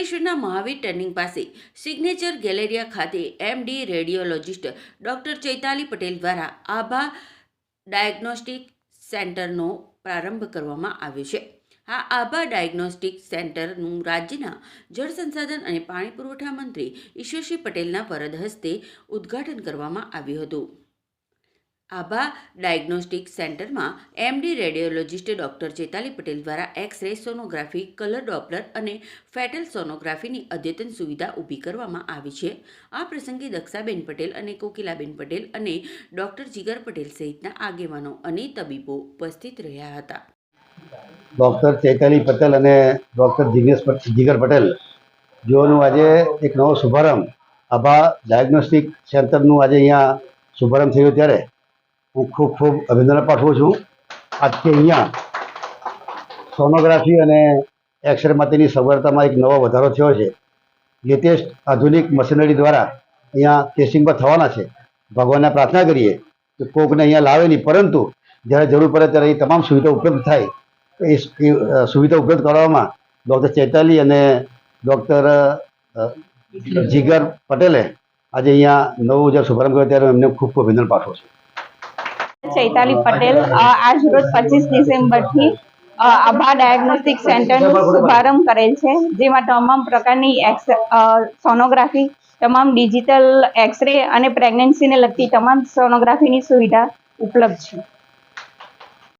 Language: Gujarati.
અંકલેશ્વરના મહાવીર ટર્નિંગ પાસે સિગ્નેચર ગેલેરિયા ખાતે MD radiologist doctor Chaitali Patel દ્વારા આભા ડાયગ્નોસ્ટિક સેન્ટરનો પ્રારંભ કરવામાં આવ્યો છે। આ આભા ડાયગ્નોસ્ટિક સેન્ટરનું રાજ્યના જળ સંસાધન અને પાણી પુરવઠા મંત્રી ઈશ્વરસિંહ પટેલના વરદ હસ્તે ઉદ્ઘાટન કરવામાં આવ્યું હતું। આભા ડાયગ્નોસ્ટિક સેન્ટરમાં MD radiologist doctor Chaitali Patel દ્વારા એક્સ-રે, સોનોગ્રાફી, કલર ડોપલર અને ફેટલ સોનોગ્રાફીની અદ્યતન સુવિધા ઊભી કરવામાં આવી છે। આ પ્રસંગે દક્ષાબેન પટેલ અને કોકિલાબેન પટેલ અને ડૉક્ટર જીગર પટેલ સહિતના આગેવાનો અને તબીબો ઉપસ્થિત રહ્યા હતા। ડૉક્ટર ચૈતાલી પટેલ અને ડૉક્ટર જીગર પટેલ જેઓનું આજે એક નવો શુભારંભ આભા ડાયગ્નોસ્ટિક સેન્ટરનું આજે અહીંયા શુભારંભ થયો ત્યારે હું ખૂબ ખૂબ અભિનંદન પાઠવું છું। આજથી અહીંયા સોનોગ્રાફી અને એક્સરે માટેની સગવડતામાં એક નવો વધારો થયો છે। લેટેસ્ટ આધુનિક મશીનરી દ્વારા અહીંયા ટેસ્ટિંગ પણ થવાના છે। ભગવાનને પ્રાર્થના કરીએ કે કોકને અહીંયા લાવે નહીં, પરંતુ જ્યારે જરૂર પડે ત્યારે એ તમામ સુવિધા ઉપલબ્ધ થાય। એ સુવિધા ઉપલબ્ધ કરવામાં ડૉક્ટર ચૈતાલી અને ડૉક્ટર જીગર પટેલે આજે અહીંયા નવો જે શુભારંભ કર્યો ત્યારે એમને ખૂબ ખૂબ અભિનંદન પાઠવું છું। ચૈતાલી પટેલ આજ રોજ 25 ડિસેમ્બરથી આભા ડાયગ્નોસ્ટિક સેન્ટરનો શુભારંભ કરેલ છે, જેમાં તમામ પ્રકારની સોનોગ્રાફી, તમામ ડિજિટલ એક્સરે અને પ્રેગ્નન્સીને લગતી તમામ સોનોગ્રાફીની સુવિધા ઉપલબ્ધ છે।